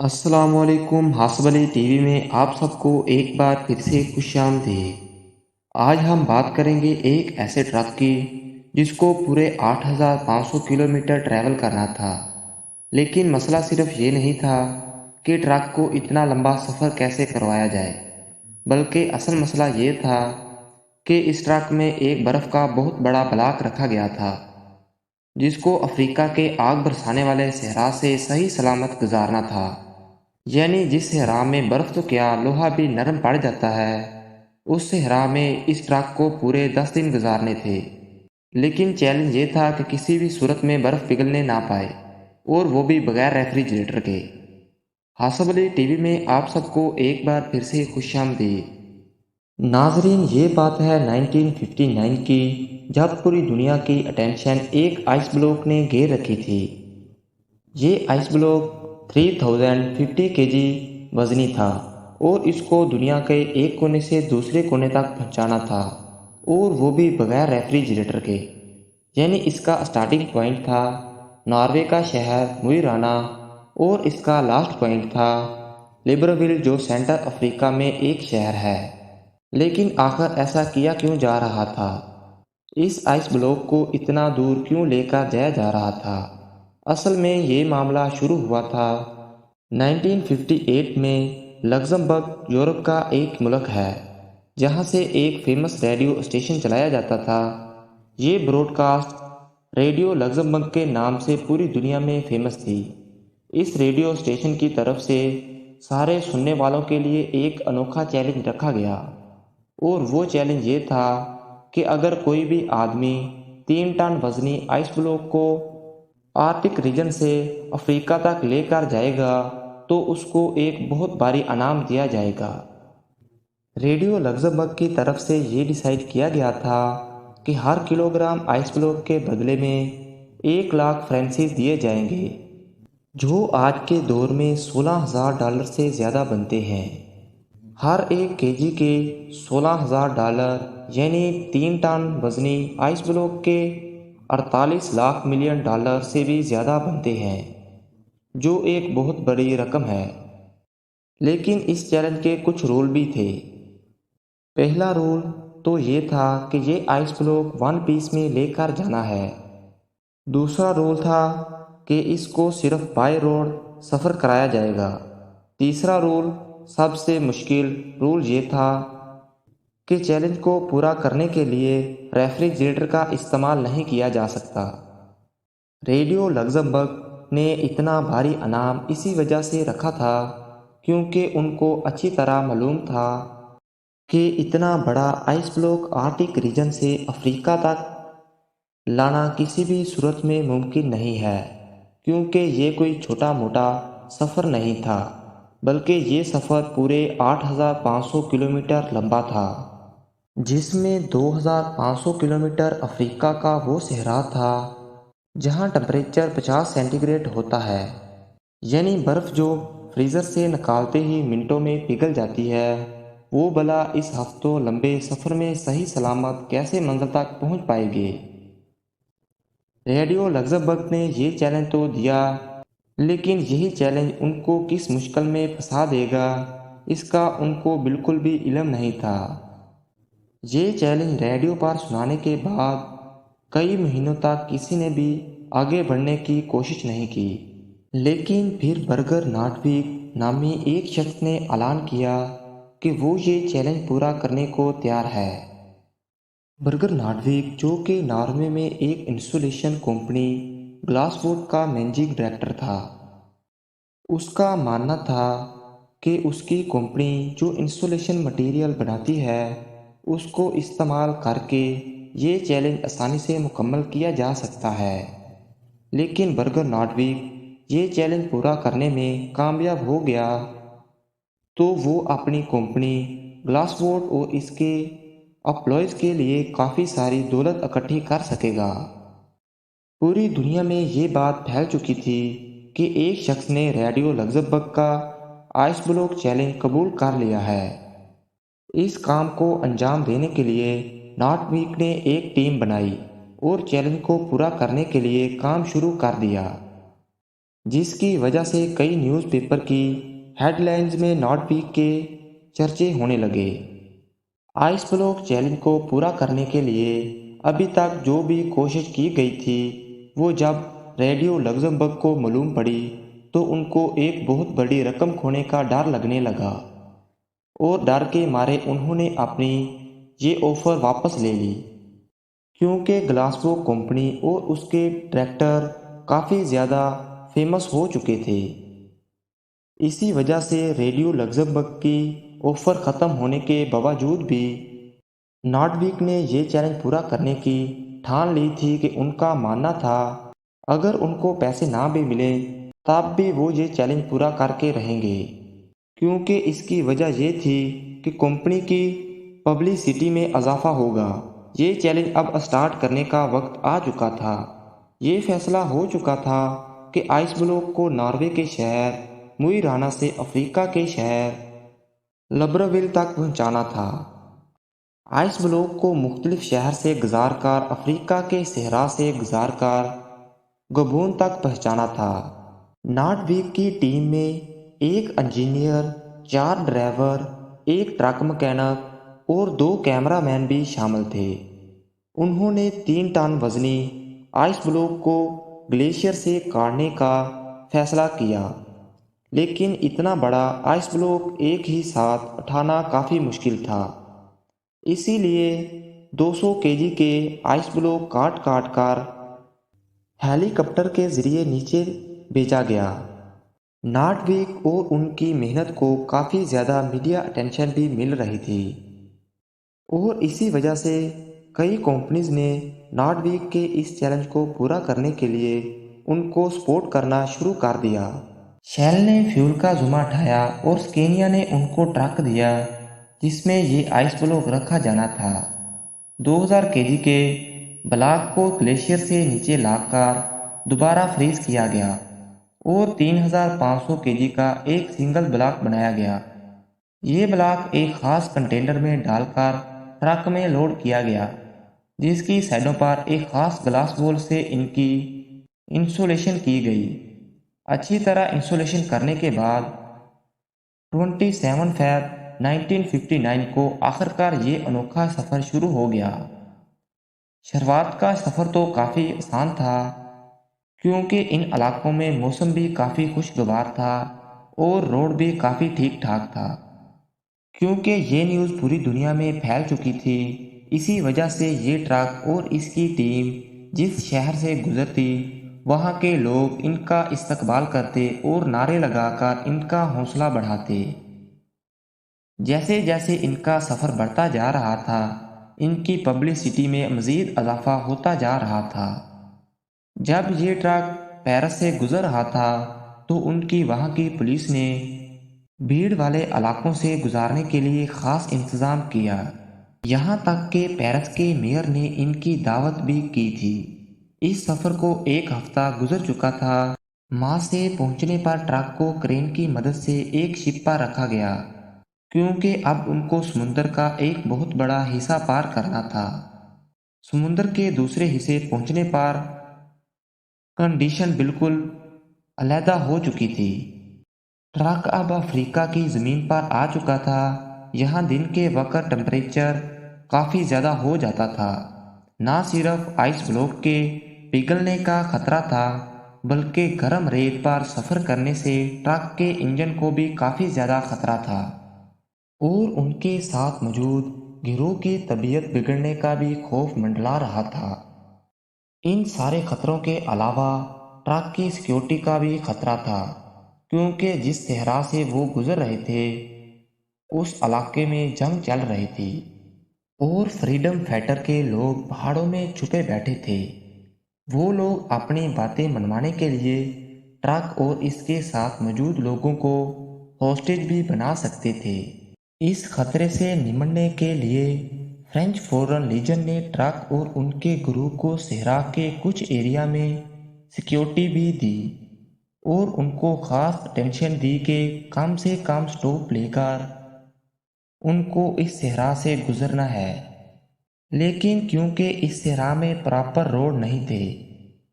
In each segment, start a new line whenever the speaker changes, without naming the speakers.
السلام علیکم، حاسب علی T V میں آپ سب کو ایک بار پھر سے خوش آمدید۔ آج ہم بات کریں گے ایک ایسے ٹرک کی جس کو پورے 8,500 کلومیٹر ٹریول کرنا تھا، لیکن مسئلہ صرف یہ نہیں تھا کہ ٹرک کو اتنا لمبا سفر کیسے کروایا جائے، بلکہ اصل مسئلہ یہ تھا کہ اس ٹرک میں ایک برف کا بہت بڑا بلاک رکھا گیا تھا جس کو افریقہ کے آگ برسانے والے صحرا سے صحیح سلامت گزارنا تھا۔ یعنی جس صحرا میں برف تو کیا لوہا بھی نرم پڑ جاتا ہے، اس صحرا میں اس ٹرک کو پورے 10 دن گزارنے تھے۔ لیکن چیلنج یہ تھا کہ کسی بھی صورت میں برف پگھلنے نہ پائے، اور وہ بھی بغیر ریفریجریٹر کے۔ حاسب علی ٹی وی میں آپ سب کو ایک بار پھر سے خوش آمدید۔ ناظرین، یہ بات ہے 1959 کی، جب پوری دنیا کی اٹینشن ایک آئس بلوک نے گھیر رکھی تھی۔ یہ آئس بلوک 3050 کے جی وزنی تھا اور اس کو دنیا کے ایک کونے سے دوسرے کونے تک پہنچانا تھا، اور وہ بھی بغیر ریفریجریٹر کے۔ یعنی اس کا سٹارٹنگ پوائنٹ تھا ناروے کا شہر موئی رانا، اور اس کا لاسٹ پوائنٹ تھا لیبرویل، جو سینٹر افریقہ میں ایک شہر ہے۔ لیکن آخر ایسا کیا کیوں جا رہا تھا؟ اس آئس بلاک کو اتنا دور کیوں لے کر جایا جا رہا تھا؟ اصل میں یہ معاملہ شروع ہوا تھا 1958 میں۔ لگزمبرگ یورپ کا ایک ملک ہے جہاں سے ایک فیمس ریڈیو اسٹیشن چلایا جاتا تھا۔ یہ براڈ کاسٹ ریڈیو لگزمبرگ کے نام سے پوری دنیا میں فیمس تھی۔ اس ریڈیو اسٹیشن کی طرف سے سارے سننے والوں کے لیے ایک انوکھا چیلنج رکھا گیا، اور وہ چیلنج یہ تھا کہ اگر کوئی بھی آدمی 3 ٹن وزنی آئس بلاک کو آرکٹک ریجن سے افریقہ تک لے کر جائے گا تو اس کو ایک بہت بھاری انعام دیا جائے گا۔ ریڈیو لگزمبرگ کی طرف سے یہ ڈیسائیڈ کیا گیا تھا کہ ہر کلوگرام آئس بلاک کے بدلے میں 1 لاکھ فرنسیز دیے جائیں گے، جو آج کے دور میں $16,000 سے زیادہ بنتے ہیں۔ ہر ایک کے جی کے $16,000، یعنی 3 ٹن وزنی آئس بلاک کے 48 لاکھ ملین ڈالر سے بھی زیادہ بنتے ہیں، جو ایک بہت بڑی رقم ہے۔ لیکن اس چیلنج کے کچھ رول بھی تھے۔ پہلا رول تو یہ تھا کہ یہ آئس بلاک ون پیس میں لے کر جانا ہے۔ دوسرا رول تھا کہ اس کو صرف بائی روڈ سفر کرایا جائے گا۔ تیسرا رول، سب سے مشکل رول، یہ تھا کہ چیلنج کو پورا کرنے کے لیے ریفریجریٹر کا استعمال نہیں کیا جا سکتا۔ ریڈیو لگزمبرگ نے اتنا بھاری انعام اسی وجہ سے رکھا تھا کیونکہ ان کو اچھی طرح معلوم تھا کہ اتنا بڑا آئس بلاک آرکٹک ریجن سے افریقہ تک لانا کسی بھی صورت میں ممکن نہیں ہے، کیونکہ یہ کوئی چھوٹا موٹا سفر نہیں تھا، بلکہ یہ سفر پورے 8,500 کلومیٹر لمبا تھا، جس میں 2,500 کلومیٹر افریقہ کا وہ صحرا تھا جہاں ٹمپریچر 50 سینٹی گریڈ ہوتا ہے۔ یعنی برف جو فریزر سے نکالتے ہی منٹوں میں پگھل جاتی ہے، وہ بلا اس ہفتوں لمبے سفر میں صحیح سلامت کیسے منزل تک پہنچ پائے گی؟ ریڈیو لگزمبرگ نے یہ چیلنج تو دیا، لیکن یہی چیلنج ان کو کس مشکل میں پھنسا دے گا اس کا ان کو بالکل بھی علم نہیں تھا۔ یہ چیلنج ریڈیو پر سنانے کے بعد کئی مہینوں تک کسی نے بھی آگے بڑھنے کی کوشش نہیں کی۔ لیکن پھر برگر ناٹویگ نامی ایک شخص نے اعلان کیا کہ وہ یہ چیلنج پورا کرنے کو تیار ہے۔ برگر ناٹویگ، جو کہ ناروے میں ایک انسولیشن کمپنی گلاس ووڈ کا مینیجنگ ڈائریکٹر تھا، اس کا ماننا تھا کہ اس کی کمپنی جو انسولیشن مٹیریل بناتی ہے اس کو استعمال کر کے یہ چیلنج آسانی سے مکمل کیا جا سکتا ہے۔ لیکن برگر ناٹویگ یہ چیلنج پورا کرنے میں کامیاب ہو گیا تو وہ اپنی کمپنی گلاس ووڈ اور اس کے امپلائیز کے لیے کافی ساری دولت اکٹھی کر سکے گا۔ پوری دنیا میں یہ بات پھیل چکی تھی کہ ایک شخص نے ریڈیو لگزمبرگ کا آئس بلاک چیلنج قبول کر لیا ہے۔ اس کام کو انجام دینے کے لیے ناٹویگ نے ایک ٹیم بنائی اور چیلنج کو پورا کرنے کے لیے کام شروع کر دیا۔ جس کی وجہ سے کئی نیوز پیپر کی ہیڈ لائنز میں نارتھ ویک کے چرچے ہونے لگے۔ آئس بلاک چیلنج کو پورا کرنے کے لیے ابھی تک جو بھی کوشش کی گئی تھی، وہ جب ریڈیو لگزمبرگ کو معلوم پڑی تو ان کو ایک بہت بڑی رقم کھونے کا ڈر لگنے لگا، اور ڈر کے مارے انہوں نے اپنی یہ آفر واپس لے لی، کیونکہ گلاسگو کمپنی اور اس کے ڈائریکٹر کافی زیادہ فیمس ہو چکے تھے۔ اسی وجہ سے ریڈیو لگزمبرگ کی آفر ختم ہونے کے باوجود بھی نارتھ ویک نے یہ چیلنج پورا کرنے کی ٹھان لی تھی کہ ان کا ماننا تھا اگر ان کو پیسے نہ بھی ملے تب بھی وہ یہ چیلنج پورا کر کے رہیں گے، کیونکہ اس کی وجہ یہ تھی کہ کمپنی کی پبلسٹی میں اضافہ ہوگا۔ یہ چیلنج اب اسٹارٹ کرنے کا وقت آ چکا تھا۔ یہ فیصلہ ہو چکا تھا کہ آئس بلاک کو ناروے کے شہر موئی رانا سے افریقہ کے شہر لبرویل تک پہنچانا تھا۔ آئس بلاک کو مختلف شہر سے گزار کر افریقہ کے صحرا سے گزار کر گبون تک پہنچانا تھا۔ نارتھ ویک کی ٹیم میں ایک انجینئر، 4 ڈرائیور، ایک ٹرک مکینک اور 2 کیمرہ مین بھی شامل تھے۔ انہوں نے 3 ٹن وزنی آئس بلاک کو گلیشیئر سے کاٹنے کا فیصلہ کیا، لیکن اتنا بڑا آئس بلاک ایک ہی ساتھ اٹھانا کافی مشکل تھا، اسی لیے 200 کےجی کے آئس بلاک کاٹ کاٹ کر ہیلی کاپٹر کے ذریعے نیچے بھیجا گیا۔ نارتھ ویک اور ان کی محنت کو کافی زیادہ میڈیا اٹینشن بھی مل رہی تھی، اور اسی وجہ سے کئی کمپنیز نے نارتھ ویک کے اس چیلنج کو پورا کرنے کے لیے ان کو سپورٹ کرنا شروع کر دیا۔ شیل نے فیول کا ذمہ اٹھایا اور سکینیا نے ان کو ٹرک دیا جس میں یہ آئس بلاک رکھا جانا تھا۔ 2000 کےجی کے بلاک کو گلیشیئر سے نیچے لا کر دوبارہ فریز کیا گیا اور 3500 کےجی کا ایک سنگل بلاک بنایا گیا۔ یہ بلاک ایک خاص کنٹینر میں ڈال کر ٹرک میں لوڈ کیا گیا، جس کی سائڈوں پر ایک خاص گلاس وول سے ان کی انسولیشن کی گئی۔ اچھی طرح انسولیشن کرنے کے بعد 27 فیب 1959 کو آخر کار یہ انوکھا سفر شروع ہو گیا۔ شروعات کا سفر تو کافی آسان تھا، کیونکہ ان علاقوں میں موسم بھی کافی خوشگوار تھا اور روڈ بھی کافی ٹھیک ٹھاک تھا۔ کیونکہ یہ نیوز پوری دنیا میں پھیل چکی تھی، اسی وجہ سے یہ ٹرک اور اس کی ٹیم جس شہر سے گزرتی وہاں کے لوگ ان کا استقبال کرتے اور نعرے لگا کر ان کا حوصلہ بڑھاتے۔ جیسے جیسے ان کا سفر بڑھتا جا رہا تھا، ان کی پبلسٹی میں مزید اضافہ ہوتا جا رہا تھا۔ جب یہ ٹرک پیرس سے گزر رہا تھا تو ان کی وہاں کی پولیس نے بھیڑ والے علاقوں سے گزارنے کے لیے خاص انتظام کیا، یہاں تک کہ پیرس کے میئر نے ان کی دعوت بھی کی تھی۔ اس سفر کو 1 ہفتہ گزر چکا تھا۔ ماں سے پہنچنے پر ٹرک کو کرین کی مدد سے ایک شپ پر رکھا گیا، کیونکہ اب ان کو سمندر کا ایک بہت بڑا حصہ پار کرنا تھا۔ سمندر کے دوسرے حصے پہنچنے پر کنڈیشن بالکل علیحدہ ہو چکی تھی۔ ٹرک اب افریقہ کی زمین پر آ چکا تھا۔ یہاں دن کے وقت ٹمپریچر کافی زیادہ ہو جاتا تھا۔ نہ صرف آئس بلاک کے پگھلنے کا خطرہ تھا، بلکہ گرم ریت پر سفر کرنے سے ٹرک کے انجن کو بھی کافی زیادہ خطرہ تھا، اور ان کے ساتھ موجود گروہ کی طبیعت بگڑنے کا بھی خوف منڈلا رہا تھا۔ ان سارے خطروں کے علاوہ ٹرک کی سیکیورٹی کا بھی خطرہ تھا، کیونکہ جس صحرا سے وہ گزر رہے تھے اس علاقے میں جنگ چل رہی تھی، اور فریڈم فائٹر کے لوگ پہاڑوں میں چھپے بیٹھے تھے۔ وہ لوگ اپنی باتیں منوانے کے لیے ٹرک اور اس کے ساتھ موجود لوگوں کو ہوسٹیج بھی بنا سکتے تھے۔ اس خطرے سے نمٹنے کے لیے فرینچ فورن لیجن نے ٹرک اور ان کے گروہ کو صحرا کے کچھ ایریا میں سیکیورٹی بھی دی، اور ان کو خاص اٹینشن دی کہ کم سے کم سٹاپ لے کر ان کو اس صحرا سے گزرنا ہے۔ لیکن کیونکہ اس صحرا میں پراپر روڈ نہیں تھے،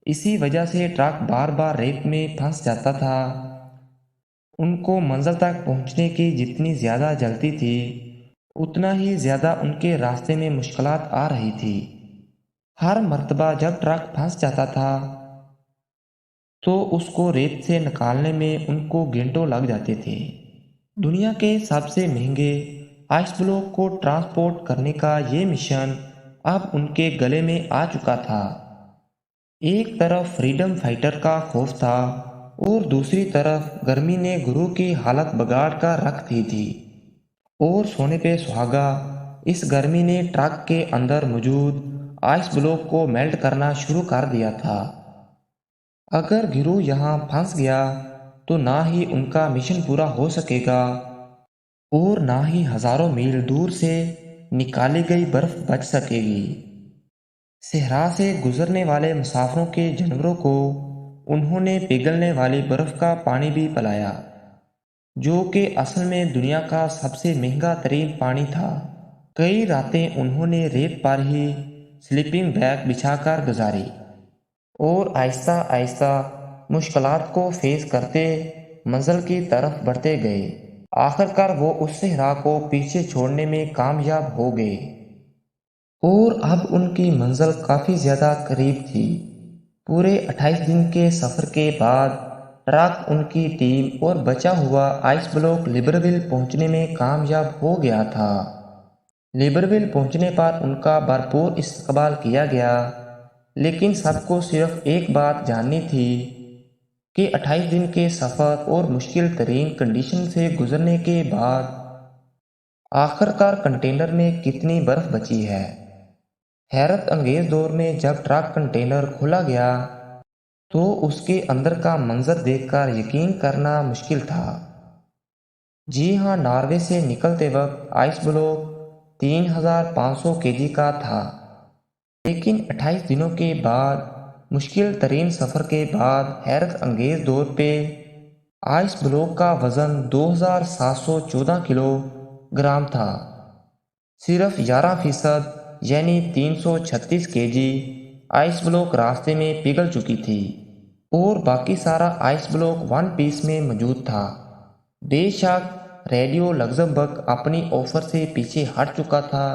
اسی وجہ سے ٹرک بار بار ریت میں پھنس جاتا تھا۔ ان کو منزل تک پہنچنے کی جتنی زیادہ جلدی تھی، اتنا ہی زیادہ ان کے راستے میں مشکلات آ رہی تھی۔ ہر مرتبہ جب ٹرک پھنس جاتا تھا تو اس کو ریت سے نکالنے میں ان کو گھنٹوں لگ جاتے تھے۔ دنیا کے سب سے مہنگے آئس بلوک کو ٹرانسپورٹ کرنے کا یہ مشن اب ان کے گلے میں آ چکا تھا۔ ایک طرف فریڈم فائٹر کا خوف تھا اور دوسری طرف گرمی نے گروہ کی حالت بگاڑ کر رکھ دی تھی۔ اور سونے پہ سہاگا، اس گرمی نے ٹرک کے اندر موجود آئس بلوک کو میلٹ کرنا شروع کر دیا تھا۔ اگر گروہ یہاں پھنس گیا تو نہ ہی ان کا مشن پورا ہو سکے گا اور نہ ہی ہزاروں میل دور سے نکالی گئی برف بچ سکے گی۔ صحرا سے گزرنے والے مسافروں کے جانوروں کو انہوں نے پگھلنے والی برف کا پانی بھی پلایا، جو کہ اصل میں دنیا کا سب سے مہنگا ترین پانی تھا۔ کئی راتیں انہوں نے ریت پر ہی سلیپنگ بیگ بچھا کر گزاری اور آہستہ آہستہ مشکلات کو فیس کرتے منزل کی طرف بڑھتے گئے۔ آخر کار وہ اس صحرا کو پیچھے چھوڑنے میں کامیاب ہو گئے اور اب ان کی منزل کافی زیادہ قریب تھی۔ پورے 28 دن کے سفر کے بعد ٹرک ان کی ٹیم اور بچا ہوا آئس بلوک لبرول پہنچنے میں کامیاب ہو گیا تھا۔ لبرول پہنچنے پر ان کا بھرپور استقبال کیا گیا، لیکن سب کو صرف ایک بات جاننی تھی کہ 28 دن کے سفر اور مشکل ترین کنڈیشن سے گزرنے کے بعد آخر کار کنٹینر میں کتنی برف بچی ہے۔ حیرت انگیز دور میں جب ٹرک کنٹینر کھولا گیا تو اس کے اندر کا منظر دیکھ کر یقین کرنا مشکل تھا۔ جی ہاں، ناروے سے نکلتے وقت آئس بلوک 3500 kg کا تھا، لیکن 28 دنوں کے بعد مشکل ترین سفر کے بعد حیرت انگیز طور پہ آئس بلوک کا وزن 2714 کلو گرام تھا۔ صرف 11% یعنی 336 kg آئس بلوک راستے میں پگھل چکی تھی اور باقی سارا آئس بلوک ون پیس میں موجود تھا۔ بے شک ریڈیو لگزمبرگ اپنی آفر سے پیچھے ہٹ چکا تھا،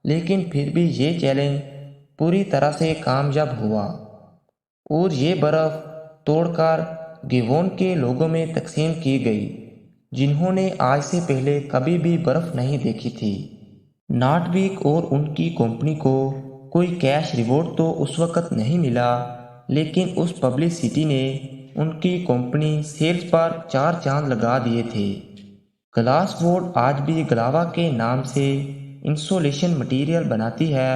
لیکن پھر بھی یہ چیلنج پوری طرح سے کامیاب ہوا اور یہ برف توڑ کر گیوون کے لوگوں میں تقسیم کی گئی، جنہوں نے آج سے پہلے کبھی بھی برف نہیں دیکھی تھی۔ نارڈوک اور ان کی کمپنی کو کوئی کیش ریوارڈ تو اس وقت نہیں ملا، لیکن اس پبلسٹی نے ان کی کمپنی سیلز پر 4 چاند لگا دیے تھے۔ گلاس ووڈ آج بھی گلاوا کے نام سے انسولیشن مٹیریل بناتی ہے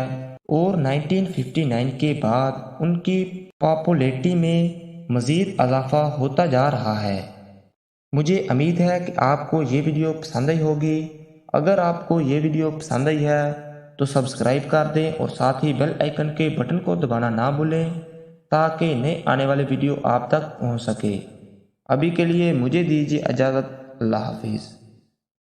اور 1959 کے بعد ان کی پاپولیرٹی میں مزید اضافہ ہوتا جا رہا ہے۔ مجھے امید ہے کہ آپ کو یہ ویڈیو پسند آئی ہوگی۔ اگر آپ کو یہ ویڈیو پسند آئی ہے تو سبسکرائب کر دیں اور ساتھ ہی بیل آئیکن کے بٹن کو دبانا نہ بھولیں تاکہ نئے آنے والے ویڈیو آپ تک پہنچ سکے۔ ابھی کے لیے مجھے دیجیے اجازت۔ اللہ حافظ۔